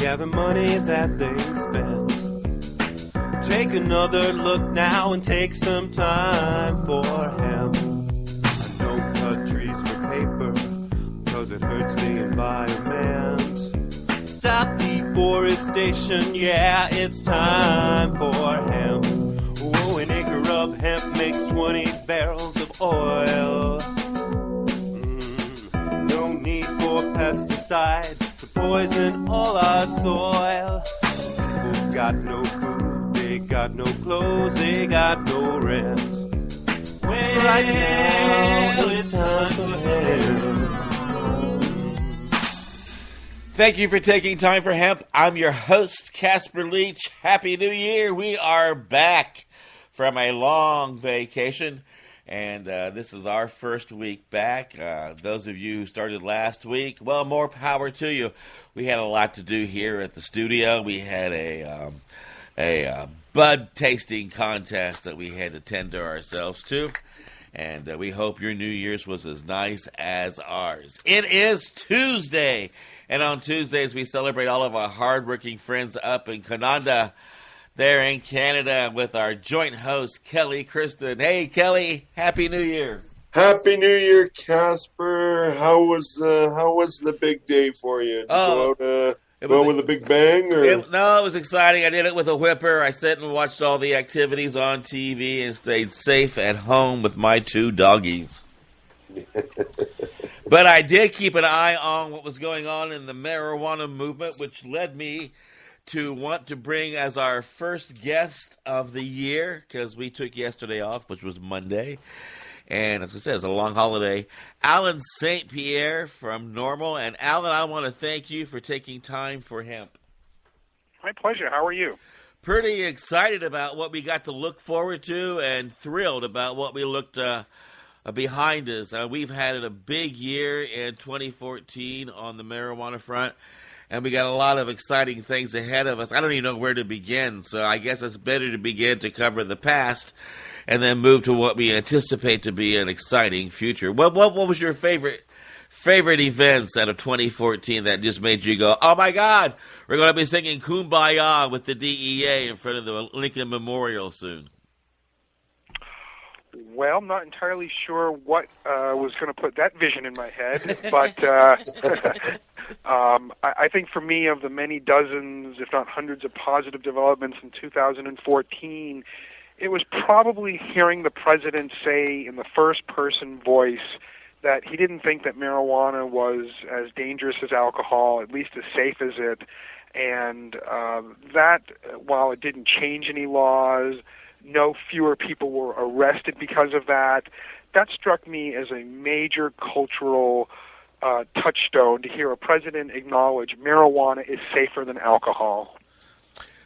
yeah, the money that they spent. Take another look now and take some time for hemp. I don't cut trees for paper, cause it hurts the environment. Stop deforestation, yeah, it's time for hemp. Oh, an acre of hemp makes 20 barrels of oil. No need for pesticides to poison all our soil. People got no food, they got no clothes, they got no rent. Well, right now it's time for hemp. Thank you for taking time for hemp. I'm your host, Casper Leitch. Happy New Year. We are back from a long vacation, and this is our first week back. Those of you who started last week, well, more power to you. We had a lot to do here at the studio. We had a bud tasting contest that we had to tend to ourselves to, and we hope your New Year's was as nice as ours. It is Tuesday. And on Tuesdays, we celebrate all of our hardworking friends up in Canada, there in Canada, with our joint host, Kelly Kriston. Hey, Kelly, Happy New Year. Happy New Year, Casper. How was the big day for you? Did you go out with a big bang? No, it was exciting. I did it with a whipper. I sat and watched all the activities on TV and stayed safe at home with my two doggies. But I did keep an eye on what was going on in the marijuana movement, which led me to want to bring as our first guest of the year, because we took yesterday off, which was Monday, and as I said, it's a long holiday, Alan St. Pierre from Normal. And Alan, I want to thank you for taking time for hemp. My pleasure. How are you? Pretty excited about what we got to look forward to and thrilled about what we looked behind us. We've had a big year in 2014 on the marijuana front, and we got a lot of exciting things ahead of us. I don't even know where to begin, so I guess it's better to begin to cover the past and then move to what we anticipate to be an exciting future. What was your favorite events out of 2014 that just made you go, oh my God, we're going to be singing Kumbaya with the DEA in front of the Lincoln Memorial soon? Well, I'm not entirely sure what was going to put that vision in my head, but I think for me, of the many dozens, if not hundreds, of positive developments in 2014, it was probably hearing the president say in the first-person voice that he didn't think that marijuana was as dangerous as alcohol, at least as safe as it, and that, while it didn't change any laws, no fewer people were arrested because of that. That struck me as a major cultural touchstone to hear a president acknowledge marijuana is safer than alcohol.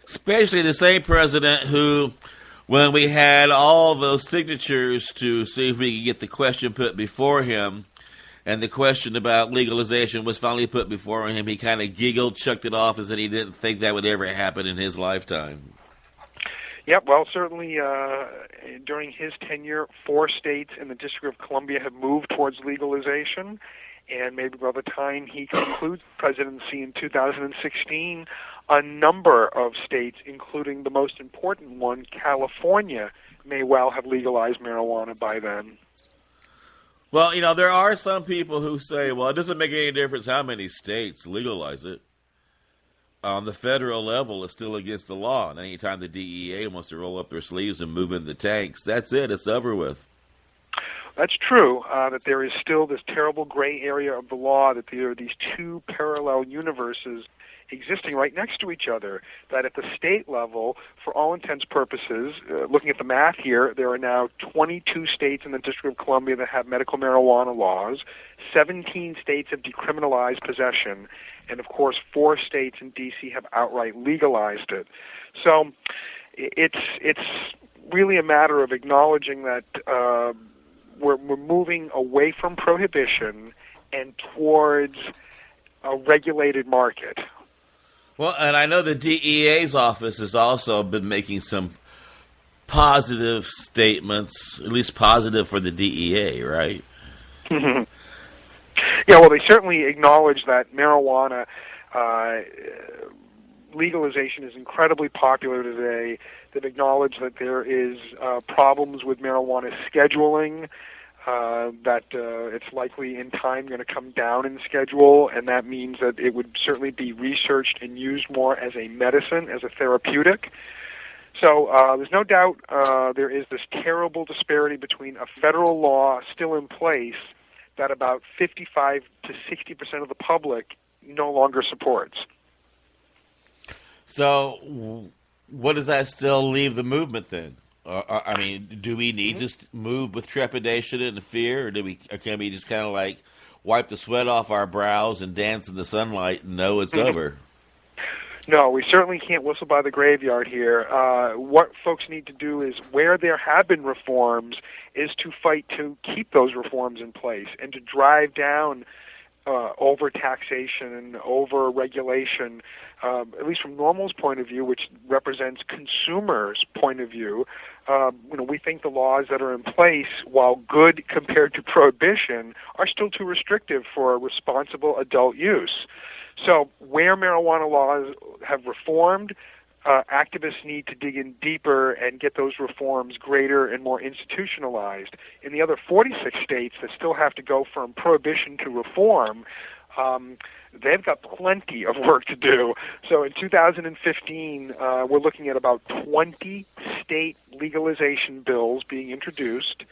Especially the same president who, when we had all those signatures to see if we could get the question put before him, and the question about legalization was finally put before him, he kind of giggled, chucked it off as if he didn't think that would ever happen in his lifetime. Yep, well, certainly during his tenure, 4 states in the District of Columbia have moved towards legalization, and maybe by the time he concludes presidency in 2016, a number of states, including the most important one, California, may well have legalized marijuana by then. Well, you know, there are some people who say, well, it doesn't make any difference how many states legalize it. On the federal level, it's still against the law. And anytime the DEA wants to roll up their sleeves and move in the tanks, that's it. It's over with. That's true, that there is still this terrible gray area of the law, that there are these two parallel universes existing right next to each other, that at the state level, for all intents and purposes, looking at the math here, there are now 22 states in the District of Columbia that have medical marijuana laws, 17 states have decriminalized possession, and of course 4 states in D.C. have outright legalized it. So it's really a matter of acknowledging that we're moving away from prohibition and towards a regulated market. Well, and I know the DEA's office has also been making some positive statements, at least positive for the DEA, right? Mm-hmm. Yeah, well, they certainly acknowledge that marijuana legalization is incredibly popular today. They've acknowledged that there is problems with marijuana scheduling, that it's likely in time going to come down in schedule, and that means that it would certainly be researched and used more as a medicine, as a therapeutic. So there's no doubt there is this terrible disparity between a federal law still in place that about 55 to 60% of the public no longer supports. So what does that still leave the movement then? I mean, do we need to move with trepidation and fear, or can we just kind of like wipe the sweat off our brows and dance in the sunlight and know it's over? No, we certainly can't whistle by the graveyard here. What folks need to do is, where there have been reforms, is to fight to keep those reforms in place and to drive down over-taxation and over-regulation, at least from NORML's point of view, which represents consumers' point of view. We think the laws that are in place, while good compared to prohibition, are still too restrictive for responsible adult use. So where marijuana laws have reformed, activists need to dig in deeper and get those reforms greater and more institutionalized. In the other 46 states that still have to go from prohibition to reform, they've got plenty of work to do. So in 2015, we're looking at about 20 state legalization bills being introduced,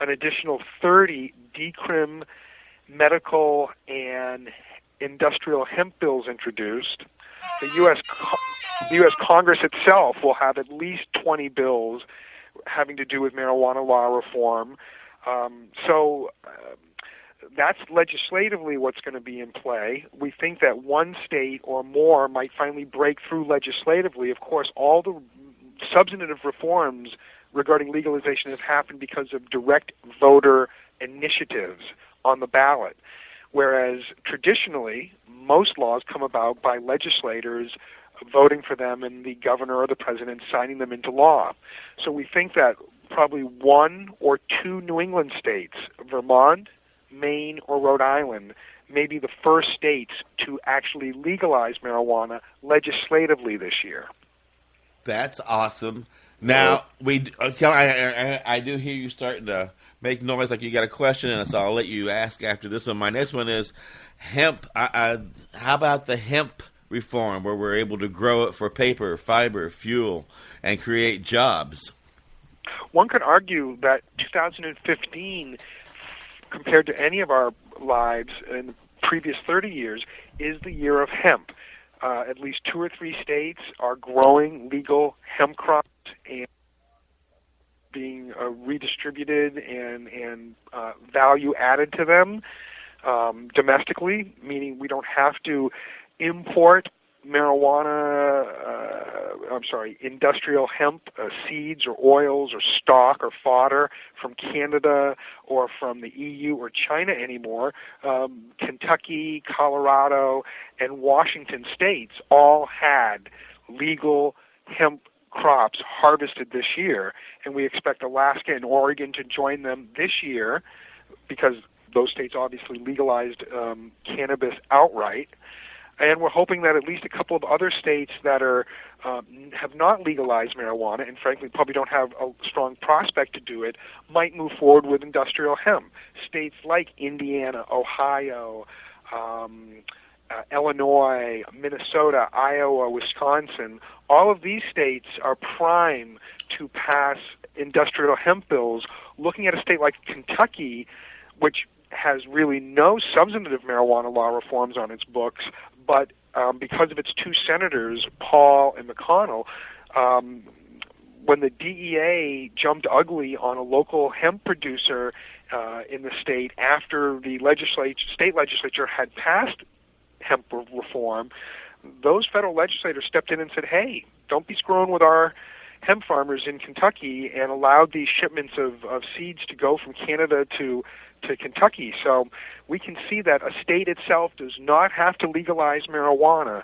an additional 30 decrim medical and industrial hemp bills introduced. The U.S. Congress itself will have at least 20 bills having to do with marijuana law reform. So that's legislatively what's going to be in play. We think that one state or more might finally break through legislatively. Of course, all the substantive reforms regarding legalization have happened because of direct voter initiatives on the ballot, whereas traditionally most laws come about by legislators voting for them and the governor or the president signing them into law. So we think that probably one or two New England states, Vermont, Maine, or Rhode Island, may be the first states to actually legalize marijuana legislatively this year. That's awesome. Now, I do hear you starting to make noise like you got a question, and so I'll let you ask after this one. My next one is hemp. How about the hemp reform, where we're able to grow it for paper, fiber, fuel, and create jobs? One could argue that 2015, compared to any of our lives in the previous 30 years, is the year of hemp. At least 2 or 3 states are growing legal hemp crops and being redistributed and value added to them domestically, meaning we don't have to import industrial hemp seeds or oils or stock or fodder from Canada or from the EU or China anymore. Kentucky, Colorado, and Washington states all had legal hemp crops harvested this year, and we expect Alaska and Oregon to join them this year because those states obviously legalized cannabis outright. And we're hoping that at least a couple of other states that have not legalized marijuana, and frankly probably don't have a strong prospect to do it, might move forward with industrial hemp. States like Indiana, Ohio, Illinois, Minnesota, Iowa, Wisconsin, all of these states are prime to pass industrial hemp bills. Looking at a state like Kentucky, which has really no substantive marijuana law reforms on its books, but because of its 2 senators, Paul and McConnell, when the DEA jumped ugly on a local hemp producer in the state after the state legislature had passed hemp reform, those federal legislators stepped in and said, hey, don't be screwing with our hemp farmers in Kentucky, and allowed these shipments of seeds to go from Canada to Kentucky. So we can see that a state itself does not have to legalize marijuana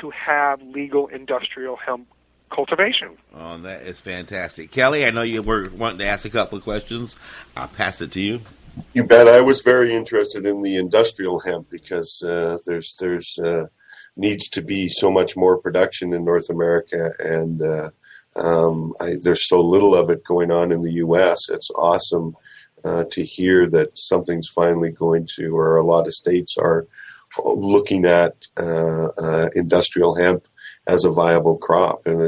to have legal industrial hemp cultivation. Oh, that is fantastic. Kelly, I know you were wanting to ask a couple of questions. I'll pass it to you. You bet. I was very interested in the industrial hemp because there's needs to be so much more production in North America, and there's so little of it going on in the U.S. It's awesome to hear that something's finally going to, or a lot of states are looking at industrial hemp as a viable crop, and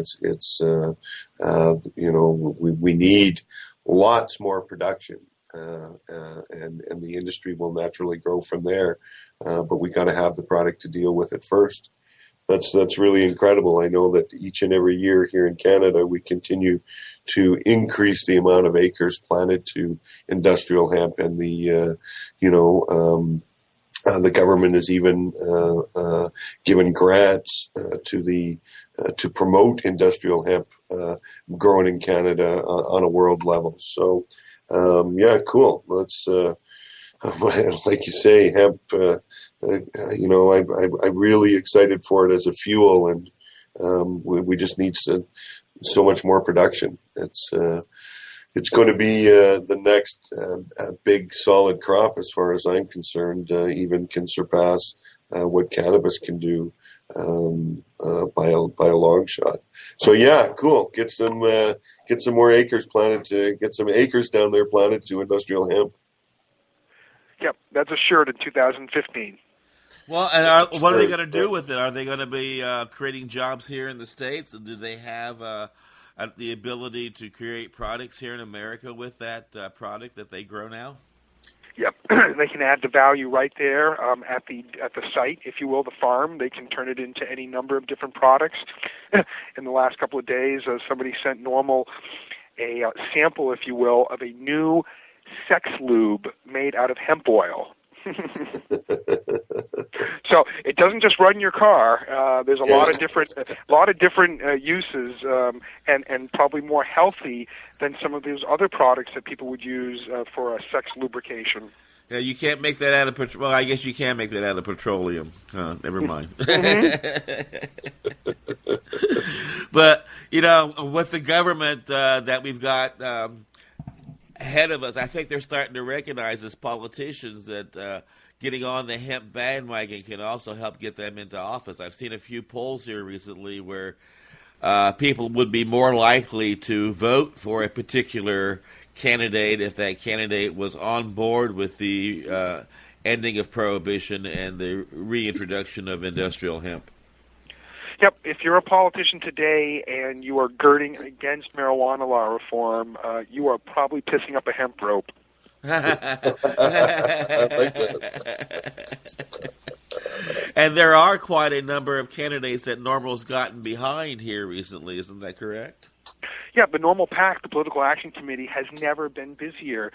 we need lots more production, and the industry will naturally grow from there. But we got to have the product to deal with it first. That's really incredible. I know that each and every year here in Canada, we continue to increase the amount of acres planted to industrial hemp, and the government has even given grants to promote industrial hemp grown in Canada on a world level. So, cool. Let's, like you say, hemp. I'm really excited for it as a fuel, and we just need so much more production. It's going to be the next big solid crop, as far as I'm concerned. Even can surpass what cannabis can do by a long shot. So cool. Get some more acres planted get some acres down there planted to industrial hemp. Yep, that's assured in 2015. Well, and what are they going to do with it? Are they going to be creating jobs here in the States? And do they have the ability to create products here in America with that product that they grow now? Yep, they can add the value right there at the site, if you will, the farm. They can turn it into any number of different products. In the last couple of days, somebody sent Normal a sample, if you will, of a new sex lube made out of hemp oil. So it doesn't just run your car. There's a lot of different uses, and probably more healthy than some of those other products that people would use for a sex lubrication. Yeah, you can't make that out of well, I guess you can make that out of petroleum. Never mind. But with the government that we've got ahead of us, I think they're starting to recognize as politicians that getting on the hemp bandwagon can also help get them into office. I've seen a few polls here recently where people would be more likely to vote for a particular candidate if that candidate was on board with the ending of prohibition and the reintroduction of industrial hemp. Yep, if you're a politician today and you are girding against marijuana law reform, you are probably pissing up a hemp rope. And there are quite a number of candidates that Normal's gotten behind here recently, isn't that correct? Yeah, the Normal PAC, the Political Action Committee, has never been busier.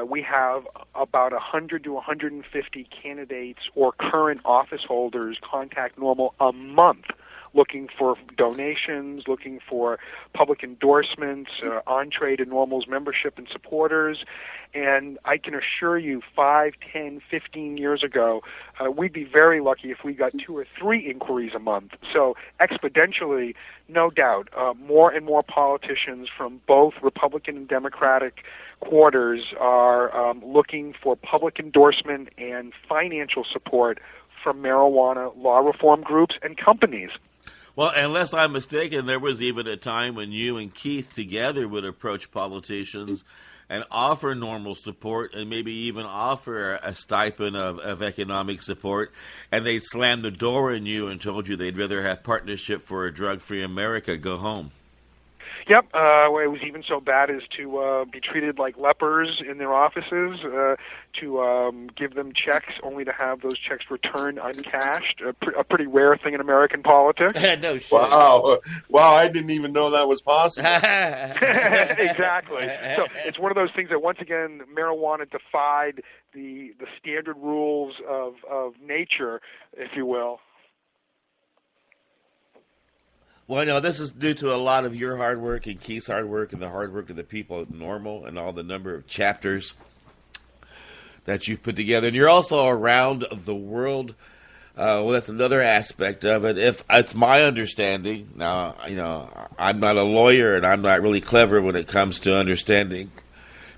We have about 100 to 150 candidates or current office holders contact Normal a month, looking for donations, looking for public endorsements, entree to Normal's membership and supporters. And I can assure you 5, 10, 15 years ago, we'd be very lucky if we got 2 or 3 inquiries a month. So exponentially, no doubt, more and more politicians from both Republican and Democratic quarters are looking for public endorsement and financial support from marijuana law reform groups and companies. Well, unless I'm mistaken, there was even a time when you and Keith together would approach politicians and offer Normal support and maybe even offer a stipend of economic support, and they'd slam the door on you and told you they'd rather have partnership for a drug-free America. Go home. Yep, it was even so bad as to be treated like lepers in their offices, to give them checks only to have those checks returned uncashed, a pretty rare thing in American politics. No shit. Wow, I didn't even know that was possible. Exactly. So it's one of those things that, once again, marijuana defied the standard rules of nature, if you will. Well, no, this is due to a lot of your hard work and Keith's hard work and the hard work of the people at Normal and all the number of chapters that you've put together. And you're also around the world. Well, that's another aspect of it. If it's my understanding, now, I'm not a lawyer and I'm not really clever when it comes to understanding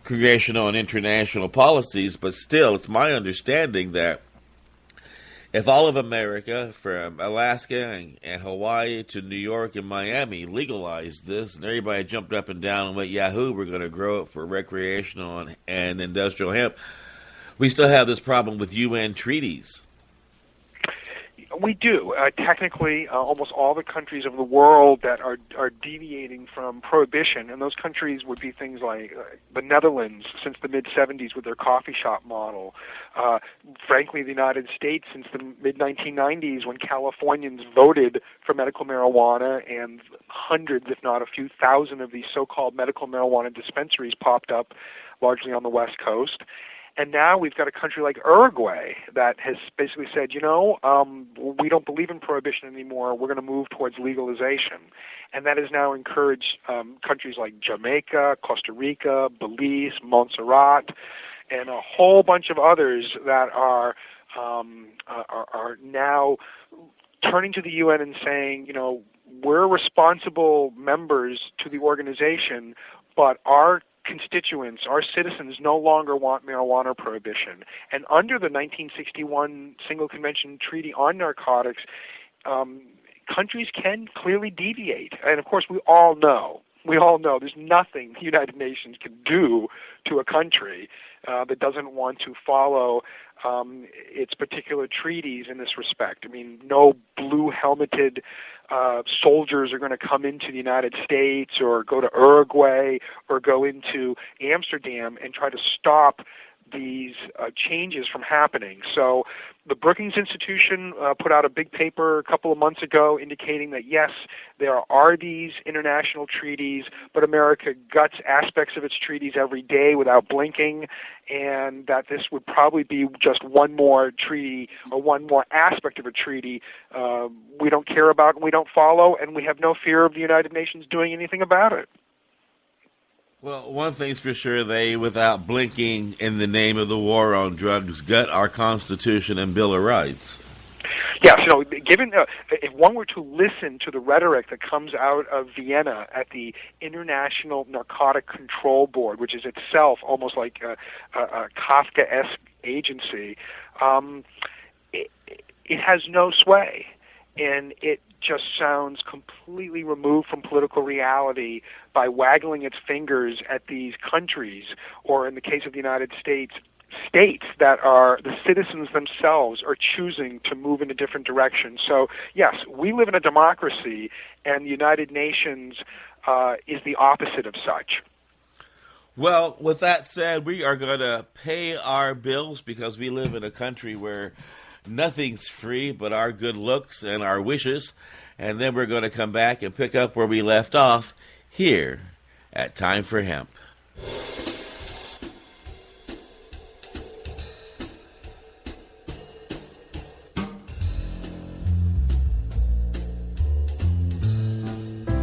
congressional and international policies, but still, it's my understanding that if all of America, from Alaska and Hawaii to New York and Miami, legalized this, and everybody jumped up and down and went, yahoo, we're going to grow it for recreational and industrial hemp, we still have this problem with UN treaties. We do. Technically, almost all the countries of the world that are deviating from prohibition, and those countries would be things like the Netherlands since the mid-'70s with their coffee shop model. Frankly, the United States since the mid-1990s when Californians voted for medical marijuana, and hundreds, if not a few thousand, of these so-called medical marijuana dispensaries popped up, largely on the West Coast. And now we've got a country like Uruguay that has basically said, we don't believe in prohibition anymore. We're going to move towards legalization. And that has now encouraged countries like Jamaica, Costa Rica, Belize, Montserrat, and a whole bunch of others that are now turning to the UN and saying, we're responsible members to the organization, but our constituents, our citizens, no longer want marijuana prohibition. And under the 1961 Single Convention Treaty on Narcotics, countries can clearly deviate. And of course, we all know there's nothing the United Nations can do to a country that doesn't want to follow its particular treaties in this respect. I mean, no blue-helmeted soldiers are going to come into the United States or go to Uruguay or go into Amsterdam and try to stop these changes from happening. So the Brookings Institution put out a big paper a couple of months ago indicating that, yes, there are these international treaties, but America guts aspects of its treaties every day without blinking, and that this would probably be just one more treaty or one more aspect of a treaty we don't care about and we don't follow, and we have no fear of the United Nations doing anything about it. Well, one thing's for sure, they, without blinking, in the name of the war on drugs, gut our Constitution and Bill of Rights. Yes, given if one were to listen to the rhetoric that comes out of Vienna at the International Narcotic Control Board, which is itself almost like a Kafkaesque agency, it has no sway, and it just sounds completely removed from political reality by waggling its fingers at these countries, or in the case of the United States, states that are the citizens themselves are choosing to move in a different direction. So, yes, we live in a democracy, and the United Nations is the opposite of such. Well, with that said, we are going to pay our bills because we live in a country where nothing's free but our good looks and our wishes, and then we're going to come back and pick up where we left off here at Time for Hemp.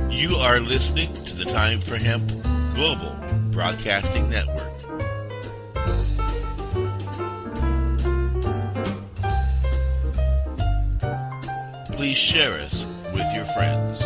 You are listening to the Time for Hemp Global Broadcasting Network. Please share us with your friends.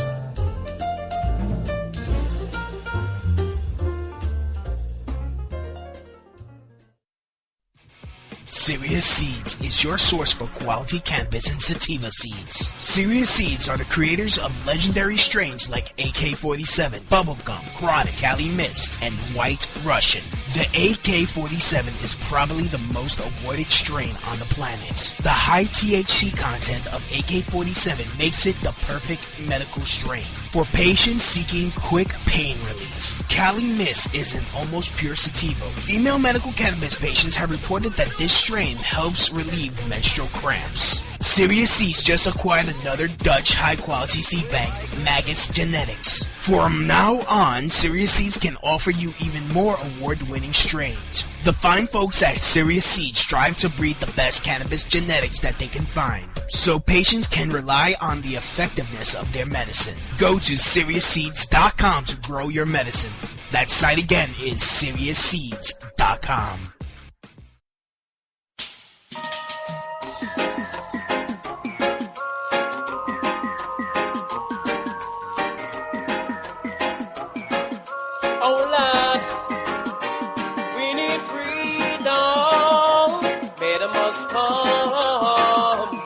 Serious Seeds is your source for quality cannabis and sativa seeds. Serious Seeds are the creators of legendary strains like AK-47, Bubblegum, Chronic, Cali Mist, and White Russian. The AK-47 is probably the most awarded strain on the planet. The high THC content of AK-47 makes it the perfect medical strain for patients seeking quick pain relief. Cali Mist is an almost pure sativa. Female medical cannabis patients have reported that this strain helps relieve menstrual cramps. Serious Seeds just acquired another Dutch high-quality seed bank, Magus Genetics. From now on, Serious Seeds can offer you even more award-winning strains. The fine folks at Serious Seeds strive to breed the best cannabis genetics that they can find, so patients can rely on the effectiveness of their medicine. Go to SeriousSeeds.com to grow your medicine. That site again is SeriousSeeds.com. Come,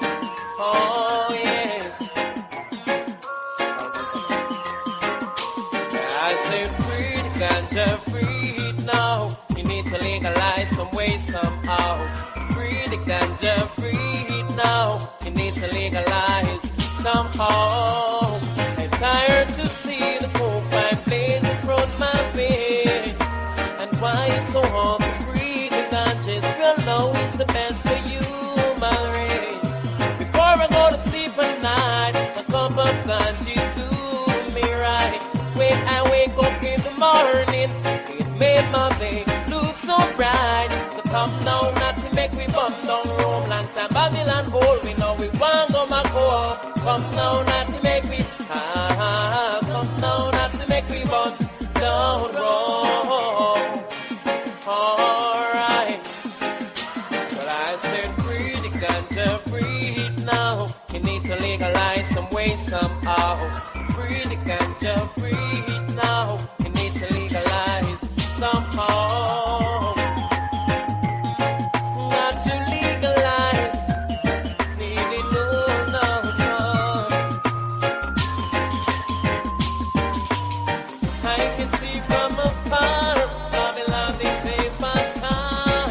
I said free the ganja, free it now. You need to legalize some way, somehow. Free the ganja, free it now. You need to legalize somehow. I'm tired to see the coke pipe blaze in front of my face. And why it's so hard to free the ganja? Well, no, it's the best for human race. Before I go to sleep at night, a cup of ganja do me right. When I wake up in the morning, it made my day look so bright. So come now, not to make me bum down Rome. Long time Babylon hold we know we want go my go. Come now, not to make me come now, not to make me bum down Rome. Alright. But I said free the ganja, free it now. You need to legalize some way somehow. Free the ganja, free it now. You need to legalize somehow. Not to legalize, need it, no. I can see from afar, Babylon, they pay my star.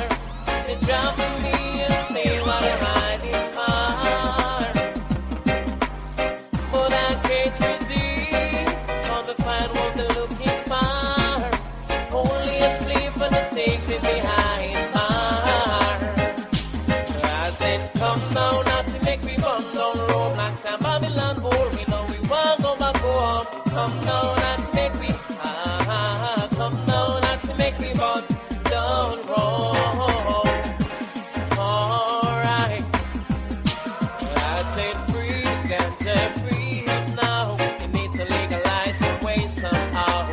They drop to me and say what I'm hiding for. But I can't resist all the fine what they're looking for. Only a slave for the take me behind bar. I said, come now, not to make me bum down Rome. Long time Babylon hold we know we want go back home. Come now, not to make me, come now, not to make me bum down Rome. Alright. I said free the ganja, free it now. You need to legalize some way somehow.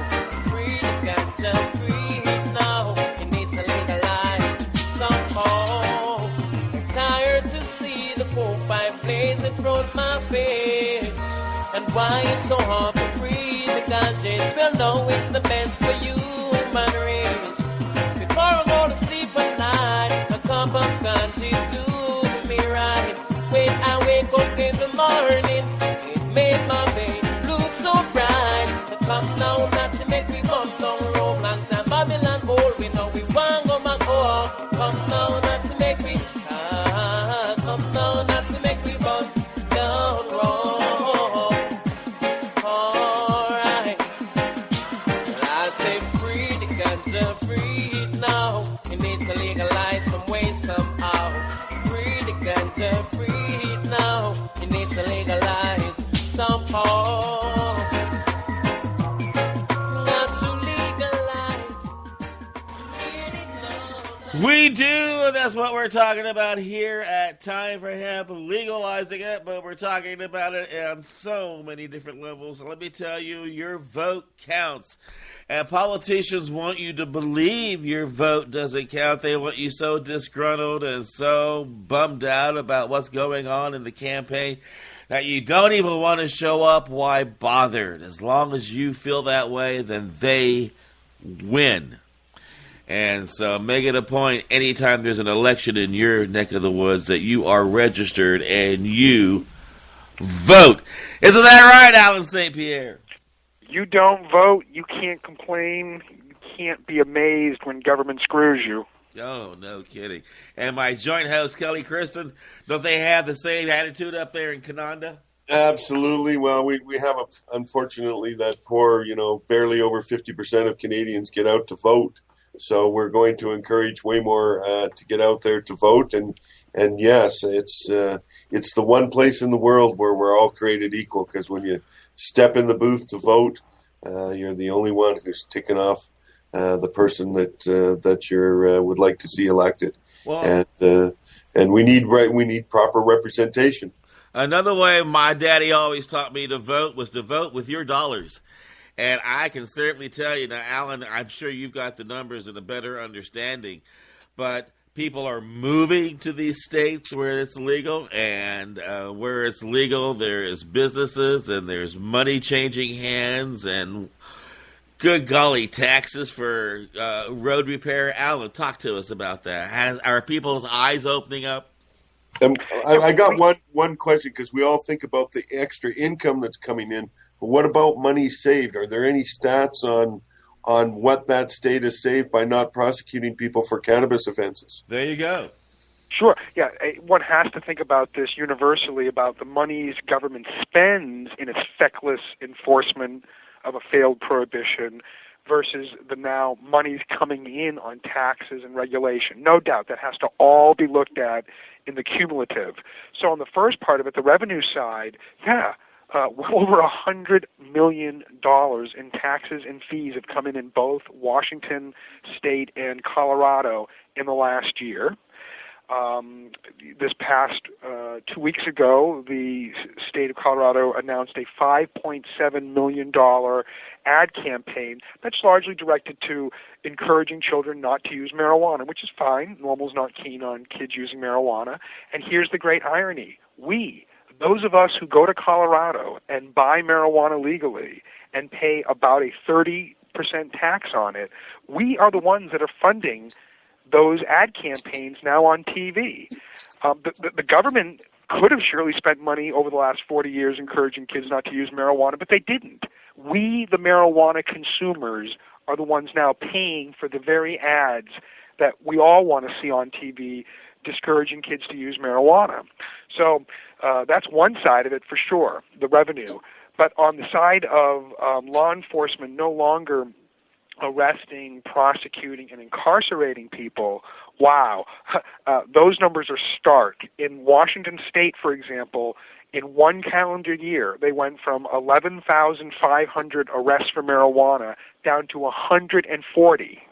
Free the ganja, free it now. You need to legalize somehow. I'm tired to see the coke pipe blaze in front of my face. And why it's so hard to free the ganja? Well, no, it's the best for human race. Before I go to sleep at night, a cup of ganja do me right. When I wake up in the morning, it made my day look so bright. So come now, not to make me bump down Rome. Long time Babylon hold we know we want go back home. Come now, not to make me, come now, not to make me bump down Rome. Alright. I say free the ganja, free it now. You need to legalize some way somehow. Free the ganja, free it now. You need to legalize somehow. Not to legalize. Need it now. We do. That's what we're talking about here at Time for Hemp, legalizing it, but we're talking about it on so many different levels. Let me tell you, your vote counts. And politicians want you to believe your vote doesn't count. They want you so disgruntled and so bummed out about what's going on in the campaign that you don't even want to show up. Why bother? As long as you feel that way, then they win. And so make it a point anytime there's an election in your neck of the woods that you are registered and you vote. Isn't that right, Alan St. Pierre? You don't vote, you can't complain, you can't be amazed when government screws you. Oh, no kidding. And my joint host, Kelly Kriston, don't they have the same attitude up there in Canada? Absolutely. Well, we have, unfortunately, that poor, barely over 50% of Canadians get out to vote. So we're going to encourage way more to get out there to vote. And yes, it's the one place in the world where we're all created equal, because when you step in the booth to vote, you're the only one who's ticking off the person that you would like to see elected. Well, and we need proper representation. Another way my daddy always taught me to vote was to vote with your dollars. And I can certainly tell you, now, Alan, I'm sure you've got the numbers and a better understanding, but people are moving to these states where it's legal, and where it's legal, there is businesses and there's money changing hands and good golly, taxes for road repair. Alan, talk to us about that. Are people's eyes opening up? I got one question, because we all think about the extra income that's coming in. But what about money saved? Are there any stats on what that state has saved by not prosecuting people for cannabis offenses? There you go. Sure. Yeah, one has to think about this universally, about the monies government spends in its feckless enforcement of a failed prohibition versus the now monies coming in on taxes and regulation. No doubt that has to all be looked at in the cumulative. So on the first part of it, the revenue side, well over $100 million in taxes and fees have come in both Washington State and Colorado in the last year. This past 2 weeks ago, the state of Colorado announced a $5.7 million ad campaign that's largely directed to encouraging children not to use marijuana, which is fine. NORML's not keen on kids using marijuana. And here's the great irony. Those of us who go to Colorado and buy marijuana legally and pay about a 30% tax on it, we are the ones that are funding those ad campaigns now on TV. The government could have surely spent money over the last 40 years encouraging kids not to use marijuana, but they didn't. We, the marijuana consumers, are the ones now paying for the very ads that we all want to see on TV discouraging kids to use marijuana. So that's one side of it for sure, the revenue. But on the side of law enforcement no longer arresting, prosecuting, and incarcerating people, wow, those numbers are stark. In Washington State, for example, in one calendar year, they went from 11,500 arrests for marijuana down to 140.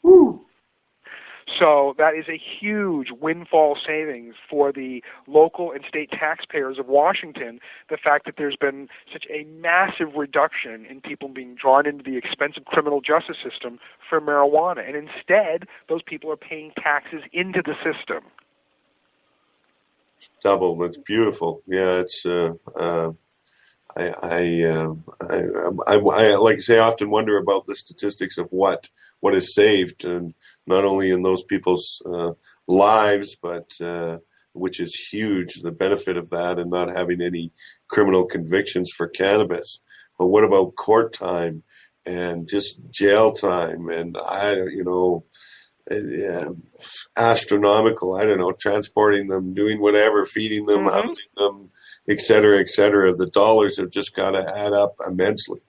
Woo! So that is a huge windfall savings for the local and state taxpayers of Washington, the fact that there's been such a massive reduction in people being drawn into the expensive criminal justice system for marijuana. And instead, those people are paying taxes into the system. Double. It's beautiful. Yeah, it's. I like I say, I often wonder about the statistics of what is saved, and not only in those people's lives, but which is huge, the benefit of that, and not having any criminal convictions for cannabis. But what about court time and just jail time, and astronomical, I don't know, transporting them, doing whatever, feeding them, housing them, et cetera, et cetera. The dollars have just got to add up immensely.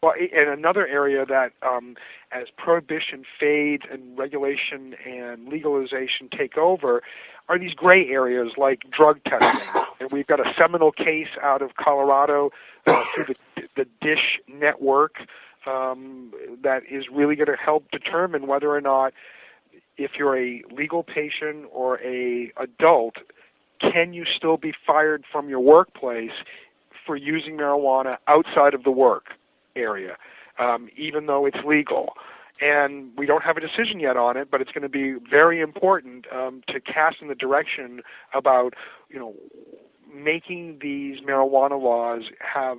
Well, and another area that as prohibition fades and regulation and legalization take over are these gray areas like drug testing. And we've got a seminal case out of Colorado through the DISH network that is really going to help determine whether or not, if you're a legal patient or a adult, can you still be fired from your workplace for using marijuana outside of the work area, even though it's legal. And we don't have a decision yet on it, but it's going to be very important to cast in the direction about, making these marijuana laws have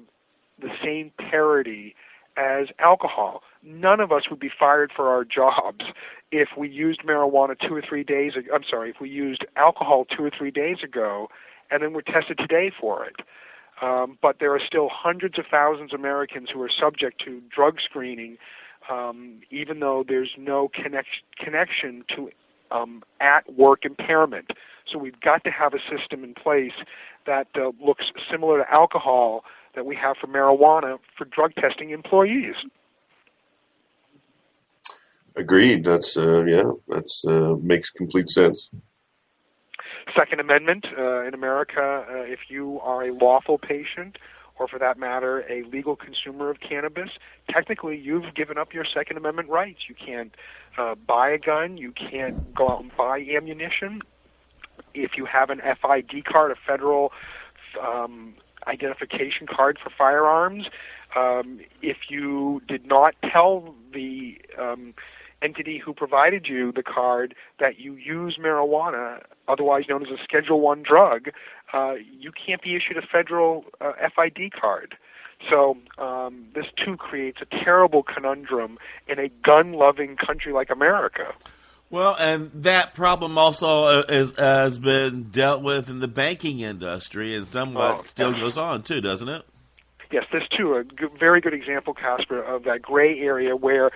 the same parity as alcohol. None of us would be fired for our jobs if we used marijuana if we used alcohol 2 or 3 days ago and then were tested today for it. But there are still hundreds of thousands of Americans who are subject to drug screening, even though there's no connection to at-work impairment. So we've got to have a system in place that looks similar to alcohol that we have for marijuana for drug testing employees. Agreed. That's makes complete sense. Second Amendment in America, if you are a lawful patient, or for that matter, a legal consumer of cannabis, technically you've given up your Second Amendment rights. You can't buy a gun. You can't go out and buy ammunition. If you have an FID card, a federal identification card for firearms, if you did not tell the entity who provided you the card that you use marijuana, otherwise known as a Schedule I drug, you can't be issued a federal FID card. So this, too, creates a terrible conundrum in a gun-loving country like America. Well, and that problem also has been dealt with in the banking industry, and somewhat still goes on, too, doesn't it? yes, this too a very good example, Casper, of that gray area where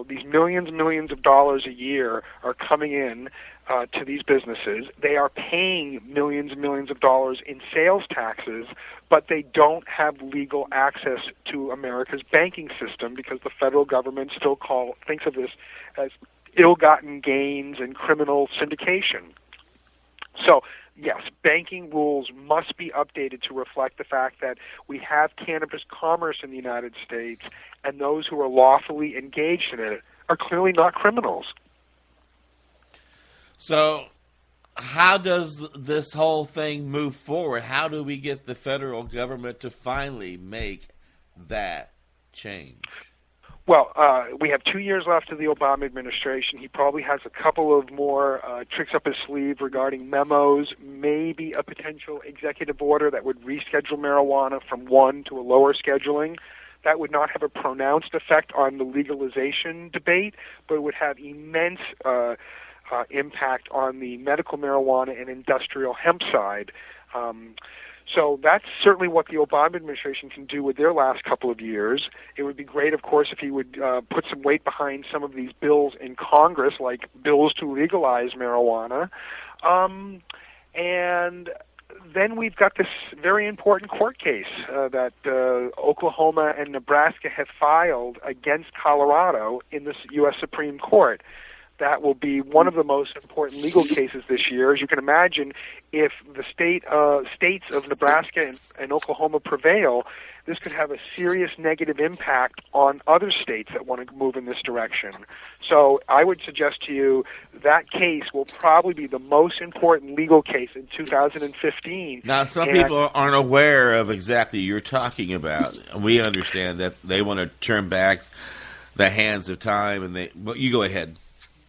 these millions and millions of dollars a year are coming in to these businesses. They are paying millions and millions of dollars in sales taxes, but they don't have legal access to America's banking system because the federal government still thinks of this as ill-gotten gains and criminal syndication. So, yes, banking rules must be updated to reflect the fact that we have cannabis commerce in the United States, and those who are lawfully engaged in it are clearly not criminals. So how does this whole thing move forward? How do we get the federal government to finally make that change? Well, we have 2 years left of the Obama administration. He probably has a couple of more tricks up his sleeve regarding memos, maybe a potential executive order that would reschedule marijuana from 1 to a lower scheduling. That would not have a pronounced effect on the legalization debate, but it would have immense impact on the medical marijuana and industrial hemp side. So that's certainly what the Obama administration can do with their last couple of years. It would be great, of course, if he would put some weight behind some of these bills in Congress, like bills to legalize marijuana. And then we've got this very important court case that Oklahoma and Nebraska have filed against Colorado in the U.S. Supreme Court. That will be one of the most important legal cases this year. As you can imagine, if the states of Nebraska and Oklahoma prevail, this could have a serious negative impact on other states that want to move in this direction. So I would suggest to you that case will probably be the most important legal case in 2015. Now, some people aren't aware of exactly what you're talking about. We understand that they want to turn back the hands of time, and well, you go ahead.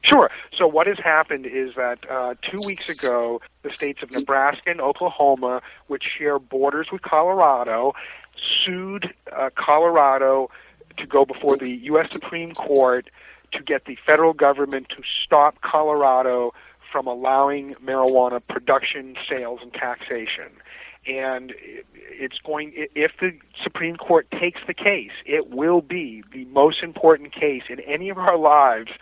Sure. So what has happened is that 2 weeks ago, the states of Nebraska and Oklahoma, which share borders with Colorado, sued Colorado to go before the U.S. Supreme Court to get the federal government to stop Colorado from allowing marijuana production, sales, and taxation. And if the Supreme Court takes the case, it will be the most important case in any of our lives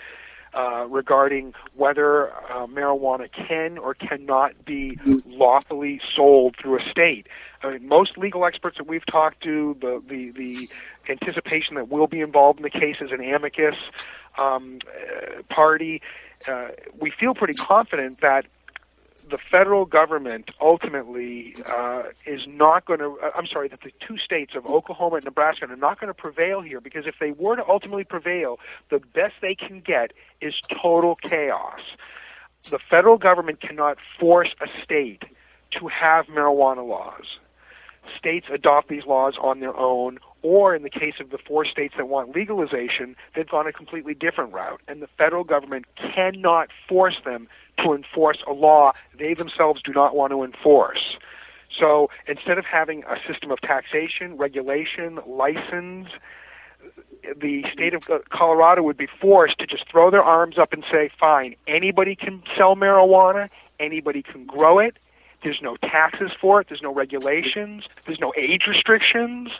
regarding whether marijuana can or cannot be lawfully sold through a state. I mean, most legal experts that we've talked to, the anticipation that we'll be involved in the case as an amicus party, we feel pretty confident that the federal government ultimately is not going to, that the two states of Oklahoma and Nebraska are not going to prevail here, because if they were to ultimately prevail, the best they can get is total chaos. The federal government cannot force a state to have marijuana laws. States adopt these laws on their own, or in the case of the 4 states that want legalization, they've gone a completely different route, and the federal government cannot force them to enforce a law they themselves do not want to enforce. So instead of having a system of taxation, regulation, license, the state of Colorado would be forced to just throw their arms up and say, fine, anybody can sell marijuana, anybody can grow it, there's no taxes for it, there's no regulations, there's no age restrictions.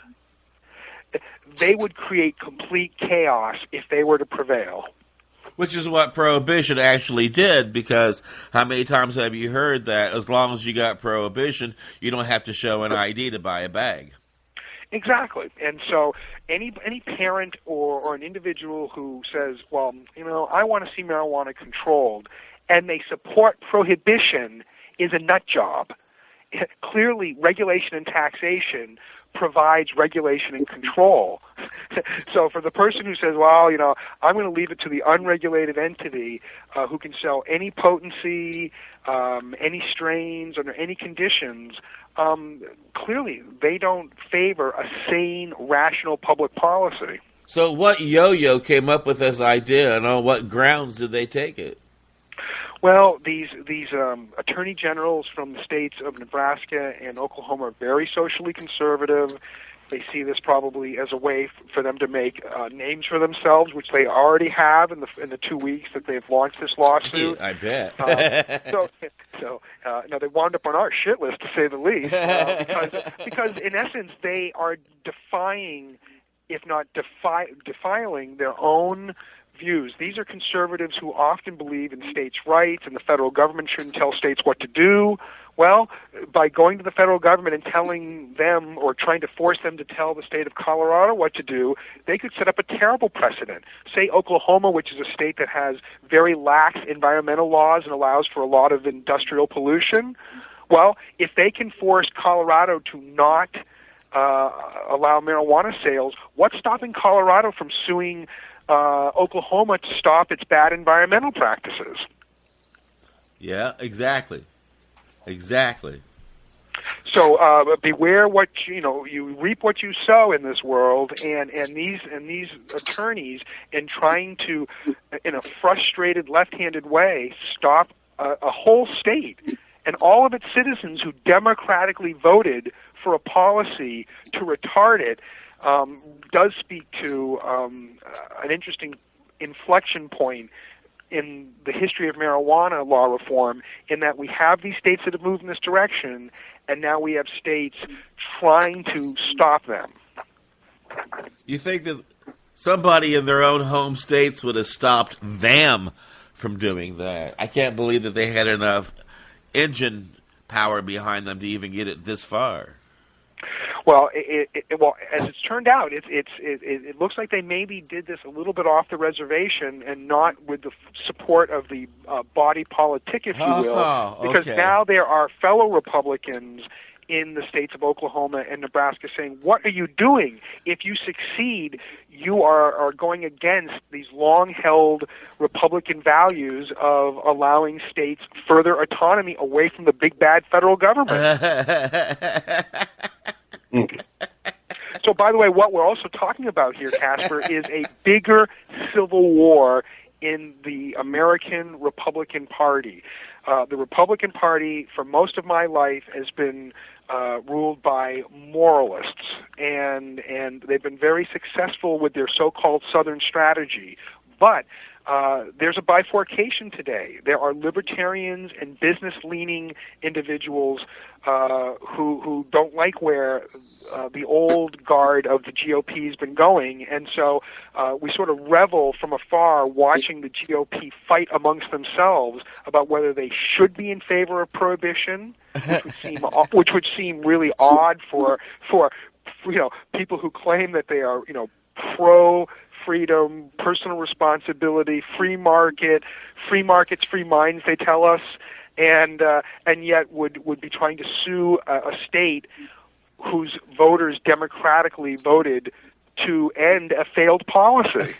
They would create complete chaos if they were to prevail. Which is what Prohibition actually did, because how many times have you heard that as long as you got Prohibition, you don't have to show an ID to buy a bag? Exactly. And so any parent or an individual who says, well, I want to see marijuana controlled, and they support Prohibition is a nut job. Clearly, regulation and taxation provides regulation and control. So for the person who says, well, I'm going to leave it to the unregulated entity who can sell any potency, any strains, under any conditions, clearly they don't favor a sane, rational public policy. So what yo-yo came up with this idea, and on what grounds did they take it? Well, these attorney generals from the states of Nebraska and Oklahoma are very socially conservative. They see this probably as a way for them to make names for themselves, which they already have in the 2 weeks that they've launched this lawsuit. I bet. Now they wound up on our shit list, to say the least, because in essence they are defying, if not defiling, their own views. These are conservatives who often believe in states' rights and the federal government shouldn't tell states what to do. Well, by going to the federal government and telling them or trying to force them to tell the state of Colorado what to do, they could set up a terrible precedent. Say Oklahoma, which is a state that has very lax environmental laws and allows for a lot of industrial pollution. Well, if they can force Colorado to not allow marijuana sales, what's stopping Colorado from suing Oklahoma to stop its bad environmental practices? Yeah, exactly. Exactly. So beware what you reap what you sow in this world, and these attorneys, in trying to, in a frustrated left-handed way, stop a whole state and all of its citizens who democratically voted for a policy to retard it, does speak to an interesting inflection point in the history of marijuana law reform, in that we have these states that have moved in this direction, and now we have states trying to stop them. You think that somebody in their own home states would have stopped them from doing that? I can't believe that they had enough engine power behind them to even get it this far. Well, well, as it's turned out, it looks like they maybe did this a little bit off the reservation and not with the support of the body politic, if you will, because now there are fellow Republicans in the states of Oklahoma and Nebraska saying, what are you doing? If you succeed, you are going against these long-held Republican values of allowing states further autonomy away from the big bad federal government. So, by the way, what we're also talking about here, Casper, is a bigger civil war in the American Republican Party. The Republican Party, for most of my life, has been ruled by moralists, and they've been very successful with their so-called Southern strategy. But there's a bifurcation today. There are libertarians and business-leaning individuals who don't like where the old guard of the GOP has been going, and so we sort of revel from afar watching the GOP fight amongst themselves about whether they should be in favor of prohibition, which would seem really odd for people who claim that they are pro freedom, personal responsibility, free markets, free minds, they tell us, and yet would be trying to sue a state whose voters democratically voted to end a failed policy.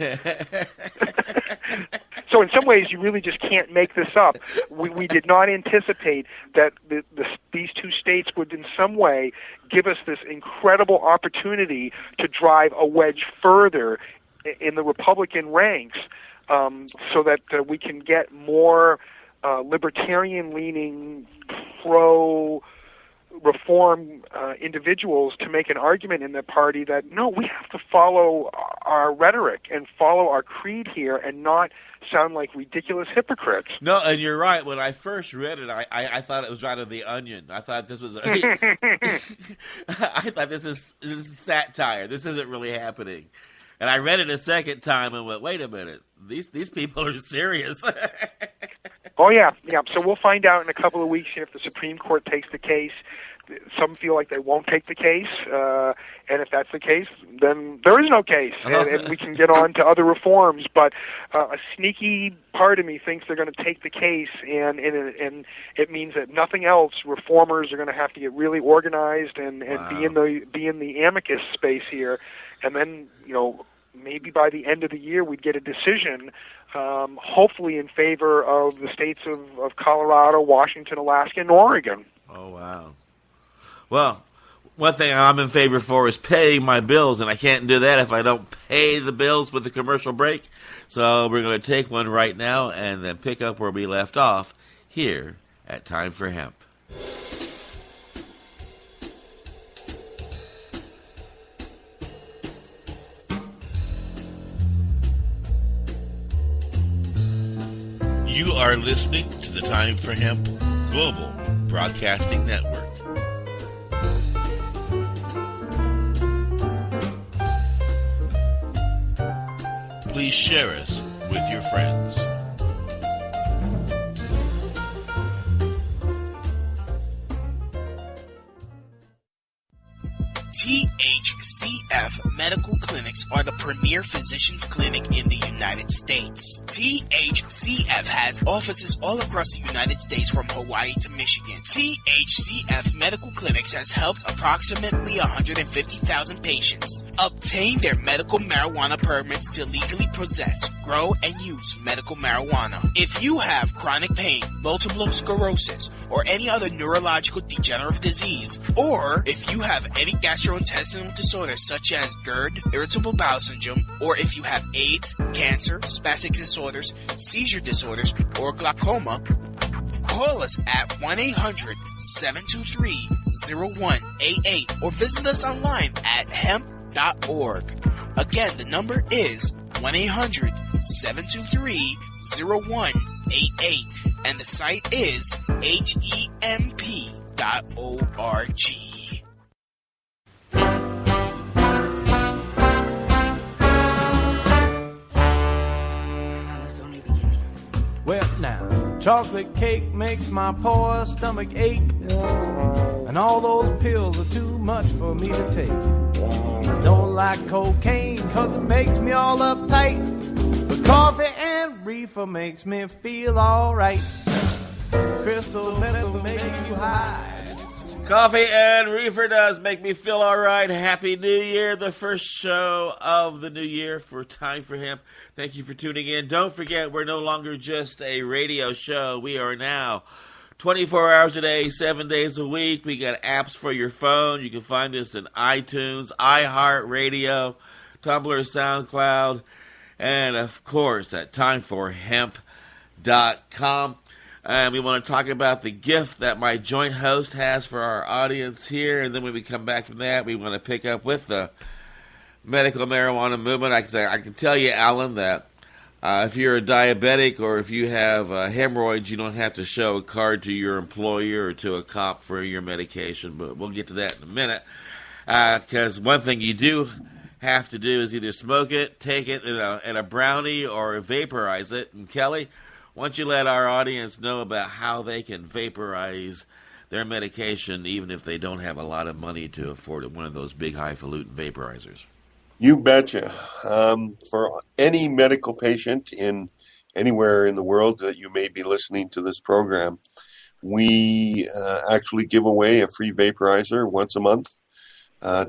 So in some ways, you really just can't make this up. We did not anticipate that these two states would in some way give us this incredible opportunity to drive a wedge further in the Republican ranks, so that we can get more libertarian-leaning, pro-reform individuals to make an argument in the party that, no, we have to follow our rhetoric and follow our creed here and not sound like ridiculous hypocrites. No, and you're right. When I first read it, I thought it was out of The Onion. I thought this was I thought this is satire. This isn't really happening. And I read it a second time and went, wait a minute, these people are serious. Oh, yeah. So we'll find out in a couple of weeks if the Supreme Court takes the case. Some feel like they won't take the case, and if that's the case, then there is no case, and we can get on to other reforms. But a sneaky part of me thinks they're going to take the case, and it means that nothing else, reformers are going to have to get really organized and be in the amicus space here, and then maybe by the end of the year we'd get a decision, hopefully in favor of the states of Colorado, Washington, Alaska, and Oregon. Oh, wow. Well, one thing I'm in favor for is paying my bills, and I can't do that if I don't pay the bills with the commercial break. So we're going to take one right now and then pick up where we left off here at Time for Hemp. You are listening to the Time for Hemp Global Broadcasting Network. Please share us with your friends. THCF Medical Clinics are the premier physicians clinic in the United States. THCF has offices all across the United States from Hawaii to Michigan. THCF Medical Clinics has helped approximately 150,000 patients obtain their medical marijuana permits to legally possess, grow, and use medical marijuana. If you have chronic pain, multiple sclerosis, or any other neurological degenerative disease, or if you have any gastrointestinal disorders such as GERD, irritable bowel syndrome, or if you have AIDS, cancer, spastic disorders, seizure disorders, or glaucoma, call us at 1-800-723-0188 or visit us online at hemp.org. Again, the number is 1-800-723-0188 and the site is hemp.org. Well, now, chocolate cake makes my poor stomach ache, and all those pills are too much for me to take. I don't like cocaine 'cause it makes me all uptight, but coffee and reefer makes me feel alright. Crystal meth will make you high. Coffee and reefer does make me feel all right. Happy New Year, the first show of the new year for Time for Hemp. Thank you for tuning in. Don't forget, we're no longer just a radio show. We are now 24 hours a day, 7 days a week. We got apps for your phone. You can find us in iTunes, iHeartRadio, Tumblr, SoundCloud, and, of course, at timeforhemp.com. And we want to talk about the gift that my joint host has for our audience here. And then when we come back from that, we want to pick up with the medical marijuana movement. I can tell you, Alan, that if you're a diabetic or if you have hemorrhoids, you don't have to show a card to your employer or to a cop for your medication. But we'll get to that in a minute. Because one thing you do have to do is either smoke it, take it in a brownie, or vaporize it. And Kelly, why don't you let our audience know about how they can vaporize their medication even if they don't have a lot of money to afford one of those big highfalutin vaporizers? You betcha. For any medical patient in anywhere in the world that you may be listening to this program, we actually give away a free vaporizer once a month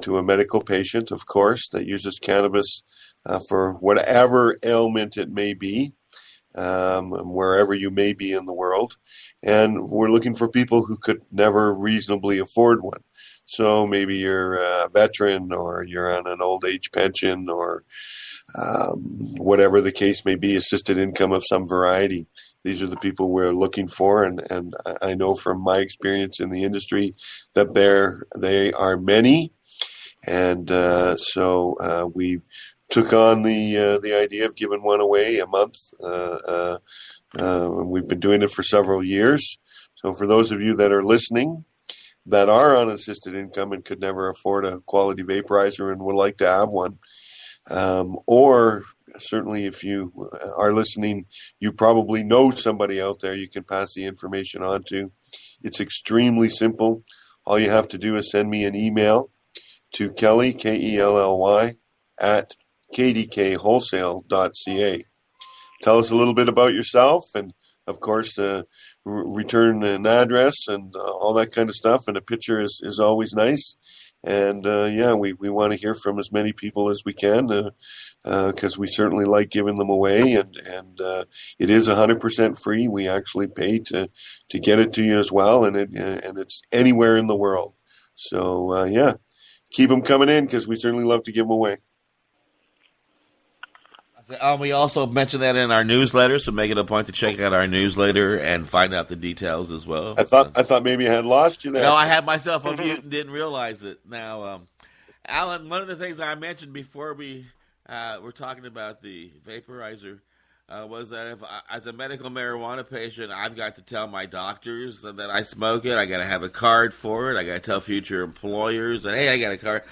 to a medical patient, of course, that uses cannabis for whatever ailment it may be. Wherever you may be in the world. And we're looking for people who could never reasonably afford one. So maybe you're a veteran or you're on an old age pension or whatever the case may be, assisted income of some variety. These are the people we're looking for. And I know from my experience in the industry that they are many. And so we took on the idea of giving one away a month. We've been doing it for several years. So for those of you that are listening that are on assisted income and could never afford a quality vaporizer and would like to have one, or certainly if you are listening, you probably know somebody out there you can pass the information on to. It's extremely simple. All you have to do is send me an email to Kelly, Kelly, at kdkwholesale.ca. Tell us a little bit about yourself and, of course, return an address and all that kind of stuff. And a picture is always nice. And, we want to hear from as many people as we can because we certainly like giving them away. And it is 100% free. We actually pay to get it to you as well. And it's anywhere in the world. So, keep them coming in because we certainly love to give them away. We also mentioned that in our newsletter, so make it a point to check out our newsletter and find out the details as well. I thought maybe I had lost you there. No, I had myself on mute and didn't realize it. Now, Alan, one of the things I mentioned before we were talking about the vaporizer, was that if as a medical marijuana patient, I've got to tell my doctors that I smoke it. I got to have a card for it. I got to tell future employers that, hey, I got a card,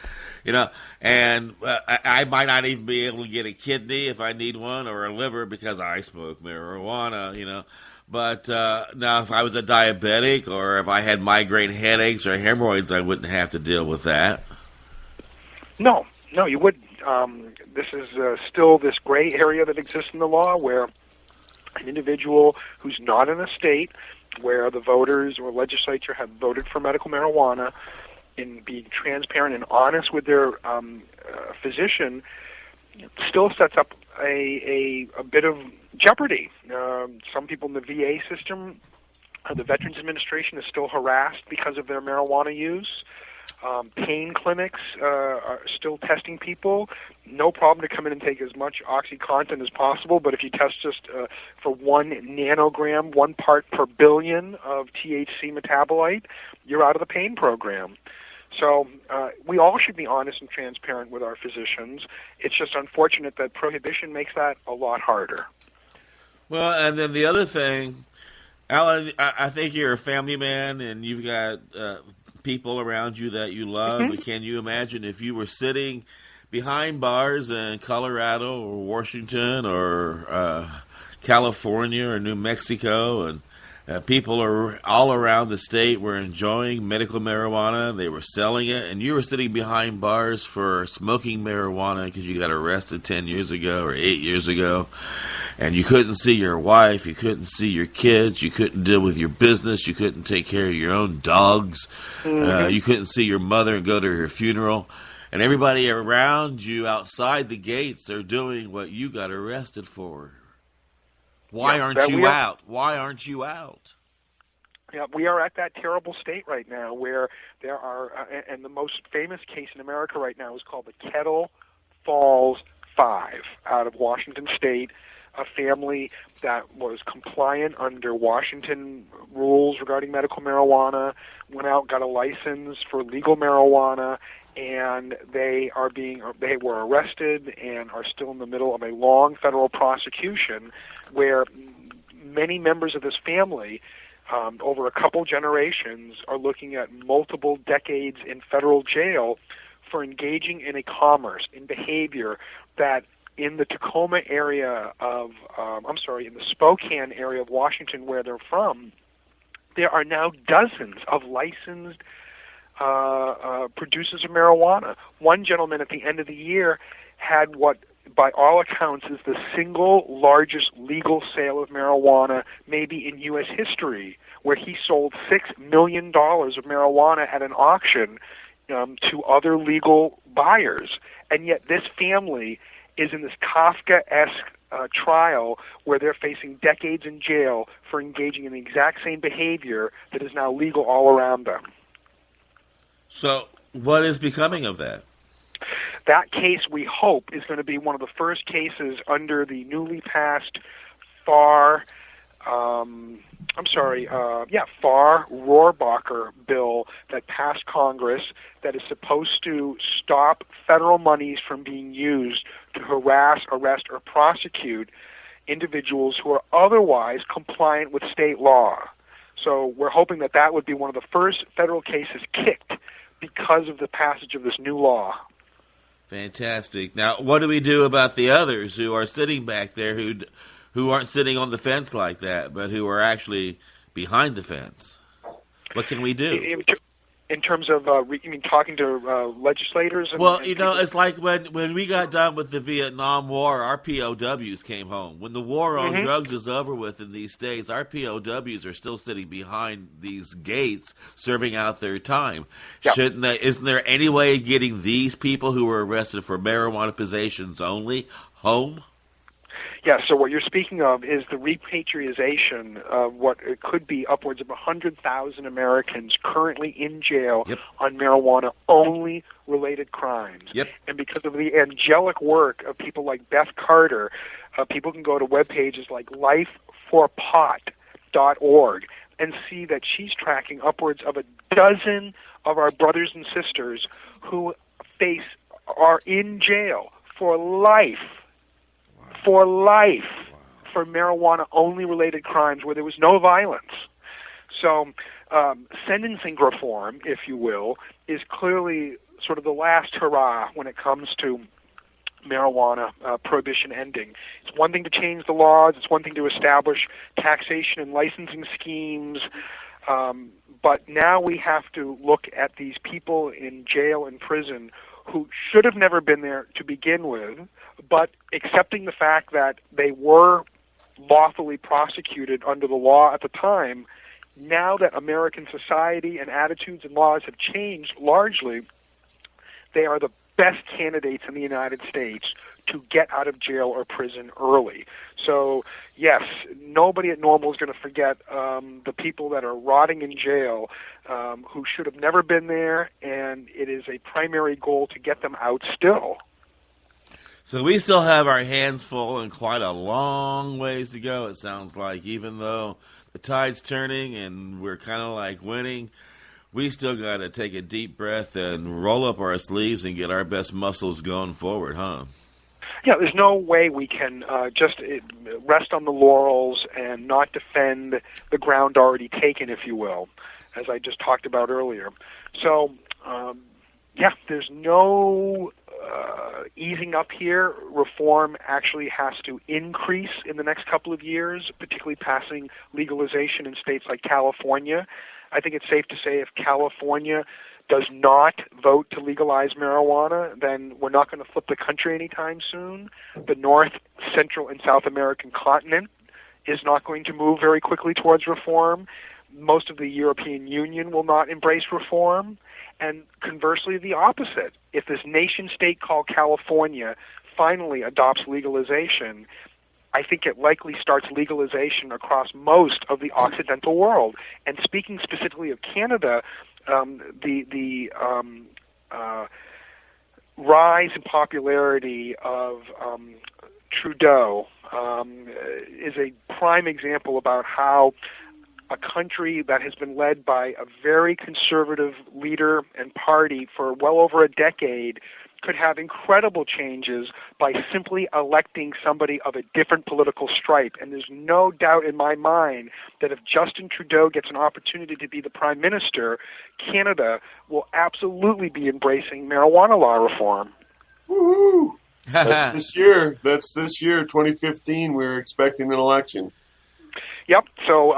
and I might not even be able to get a kidney if I need one or a liver because I smoke marijuana, But now if I was a diabetic or if I had migraine headaches or hemorrhoids, I wouldn't have to deal with that. No, you wouldn't. This is still this gray area that exists in the law where an individual who's not in a state where the voters or legislature have voted for medical marijuana, in being transparent and honest with their physician, still sets up a bit of jeopardy. Some people in the VA system, the Veterans Administration is still harassed because of their marijuana use. Pain clinics are still testing people. No problem to come in and take as much OxyContin as possible, but if you test just for 1 nanogram, 1 part per billion of THC metabolite, you're out of the pain program. So we all should be honest and transparent with our physicians. It's just unfortunate that prohibition makes that a lot harder. Well, and then the other thing, Alan, I think you're a family man and you've got people around you that you love. Mm-hmm. Can you imagine if you were sitting behind bars in Colorado or Washington or California or New Mexico, and people are all around the state were enjoying medical marijuana, they were selling it, and you were sitting behind bars for smoking marijuana because you got arrested 10 years ago or 8 years ago, and you couldn't see your wife, you couldn't see your kids, you couldn't deal with your business, you couldn't take care of your own dogs, you couldn't see your mother and go to her funeral, and everybody around you outside the gates are doing what you got arrested for. Why aren't you out? Why aren't you out? Yeah, we are at that terrible state right now where there are, and the most famous case in America right now is called the Kettle Falls Five out of Washington State, a family that was compliant under Washington rules regarding medical marijuana, went out, got a license for legal marijuana, and they were arrested and are still in the middle of a long federal prosecution where many members of this family over a couple generations are looking at multiple decades in federal jail for engaging in a commerce, in behavior that in the Tacoma area of, in the Spokane area of Washington where they're from, there are now dozens of licensed producers of marijuana. One gentleman at the end of the year had what, by all accounts, is the single largest legal sale of marijuana maybe in U.S. history, where he sold $6 million of marijuana at an auction to other legal buyers. And yet this family is in this Kafka-esque trial where they're facing decades in jail for engaging in the exact same behavior that is now legal all around them. So what is becoming of that? That case, we hope, is going to be one of the first cases under the newly passed FAR Rohrabacher bill that passed Congress that is supposed to stop federal monies from being used to harass, arrest, or prosecute individuals who are otherwise compliant with state law. So we're hoping that that would be one of the first federal cases kicked because of the passage of this new law. Fantastic. Now, what do we do about the others who are sitting back there who aren't sitting on the fence like that, but who are actually behind the fence? What can we do? In terms of, you mean talking to legislators? It's like when we got done with the Vietnam War, our POWs came home. When the war on drugs is over with in these states, our POWs are still sitting behind these gates serving out their time. Yep. Isn't there any way of getting these people who were arrested for marijuana possessions only home? Yeah, so what you're speaking of is the repatriation of what it could be upwards of 100,000 Americans currently in jail on marijuana-only related crimes. Yep. And because of the angelic work of people like Beth Carter, people can go to web pages like lifeforpot.org and see that she's tracking upwards of a dozen of our brothers and sisters who are in jail for life. For life for marijuana-only related crimes where there was no violence. So sentencing reform, if you will, is clearly sort of the last hurrah when it comes to marijuana prohibition ending. It's one thing to change the laws. It's one thing to establish taxation and licensing schemes. But now we have to look at these people in jail and prison who should have never been there to begin with, but accepting the fact that they were lawfully prosecuted under the law at the time, now that American society and attitudes and laws have changed largely, they are the best candidates in the United States to get out of jail or prison early. So, yes, nobody at NORML is going to forget the people that are rotting in jail who should have never been there, and it is a primary goal to get them out still. So we still have our hands full and quite a long ways to go, it sounds like, even though the tide's turning and we're kind of like winning. We still got to take a deep breath and roll up our sleeves and get our best muscles going forward, huh? Yeah, there's no way we can just rest on the laurels and not defend the ground already taken, if you will, as I just talked about earlier. So, there's no easing up here. Reform actually has to increase in the next couple of years, particularly passing legalization in states like California. I think it's safe to say if California does not vote to legalize marijuana, then we're not going to flip the country anytime soon. The North, Central, and South American continent is not going to move very quickly towards reform. Most of the European Union will not embrace reform. And conversely, the opposite. If this nation-state called California finally adopts legalization, I think it likely starts legalization across most of the Occidental world. And speaking specifically of Canada, the rise in popularity of Trudeau is a prime example about how a country that has been led by a very conservative leader and party for well over a decade could have incredible changes by simply electing somebody of a different political stripe. And there's no doubt in my mind that if Justin Trudeau gets an opportunity to be the Prime Minister, Canada will absolutely be embracing marijuana law reform. Woohoo! That's this year. 2015. We're expecting an election. Yep. So,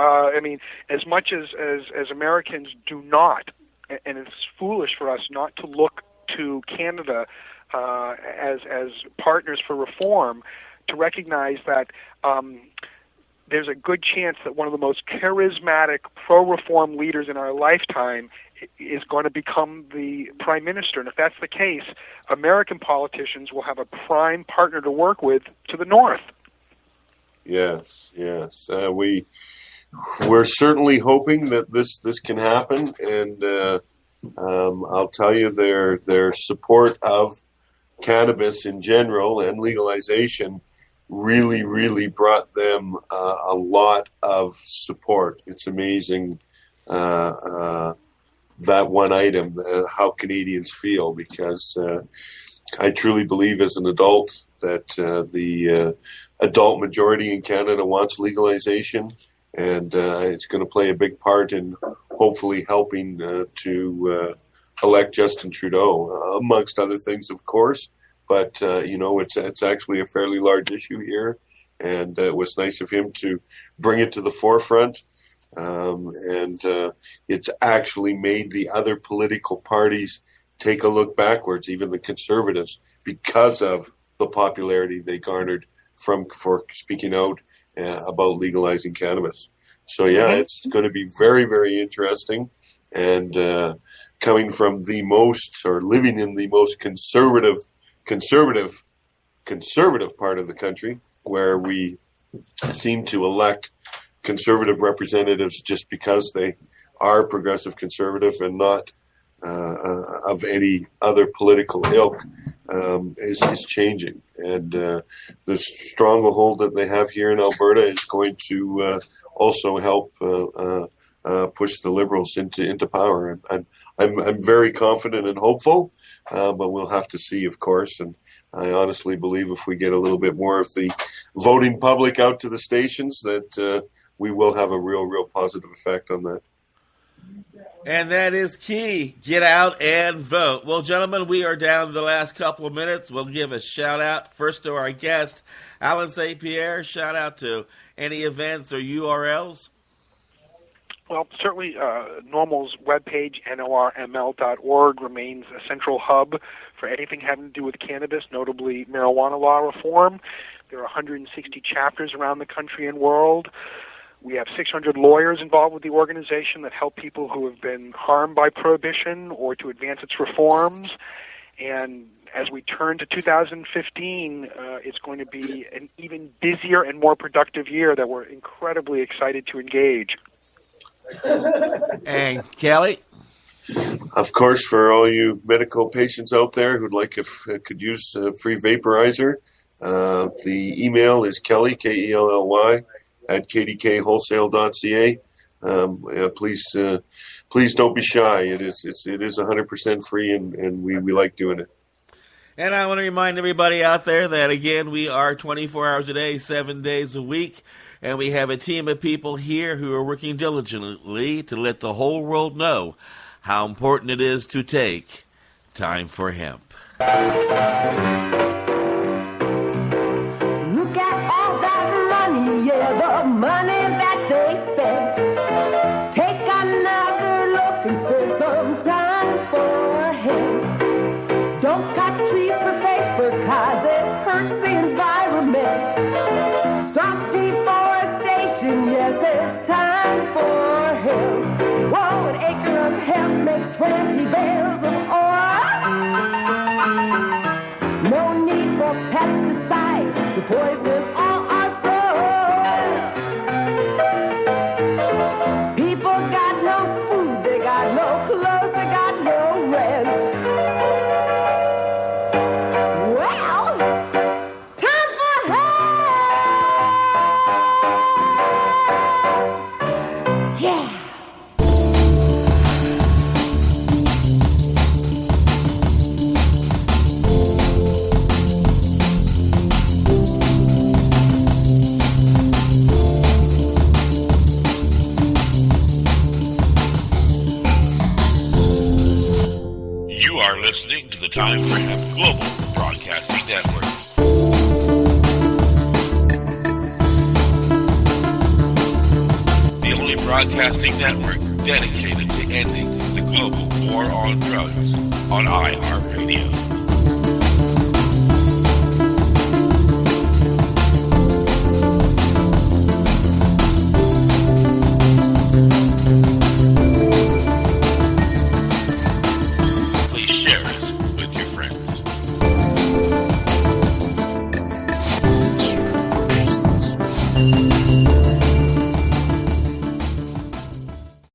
as much as Americans do not, and it's foolish for us not to look to Canada as partners for reform, to recognize that there's a good chance that one of the most charismatic pro-reform leaders in our lifetime is going to become the Prime Minister. And if that's the case, American politicians will have a prime partner to work with to the north. Yes. We're certainly hoping that this can happen, and I'll tell you, their support of cannabis in general and legalization really brought them a lot of support. It's amazing that one item, how Canadians feel, because I truly believe as an adult that the adult majority in Canada wants legalization, and it's going to play a big part in hopefully helping to elect Justin Trudeau, amongst other things, of course. But, it's actually a fairly large issue here, and it was nice of him to bring it to the forefront. And it's actually made the other political parties take a look backwards, even the Conservatives, because of the popularity they garnered for speaking out about legalizing cannabis. So, it's going to be very, very interesting. And coming from living in the most conservative part of the country, where we seem to elect conservative representatives just because they are progressive conservative and not of any other political ilk, is changing. And the stronghold that they have here in Alberta is going to also help push the Liberals into power. And I'm very confident and hopeful, but we'll have to see, of course. And I honestly believe if we get a little bit more of the voting public out to the stations, that we will have a real positive effect on that. And that is key. Get out and vote. Well, gentlemen, we are down to the last couple of minutes. We'll give a shout-out first to our guest, Alan St. Pierre. Shout-out to any events or URLs. Well, certainly NORML's webpage, norml.org, remains a central hub for anything having to do with cannabis, notably marijuana law reform. There are 160 chapters around the country and world. We have 600 lawyers involved with the organization that help people who have been harmed by prohibition or to advance its reforms. And as we turn to 2015, it's going to be an even busier and more productive year that we're incredibly excited to engage. And Kelly? Of course, for all you medical patients out there who'd like could use a free vaporizer, the email is Kelly, Kelly, at kdkwholesale.ca. Please don't be shy. It is 100% free, and we like doing it. And I want to remind everybody out there that, again, we are 24 hours a day, 7 days a week, and we have a team of people here who are working diligently to let the whole world know how important it is to take time for hemp. Look at all that money, yeah, the money that they spent. Take another look and spend some time for hemp. Don't cut trees for paper, 'cause it hurts the environment. Stop deforestation, yes, it's time for hemp. Whoa, an acre of hemp makes 20 bales of oil. No need for pesticides to poison all our soil. People got no food, they got no clothes, they got no rest. Well, time for help! Yeah! You are listening to the Time for Hemp Global Broadcasting Network. The only broadcasting network dedicated to ending the global war on drugs on iHeartRadio. Please share us with your friends.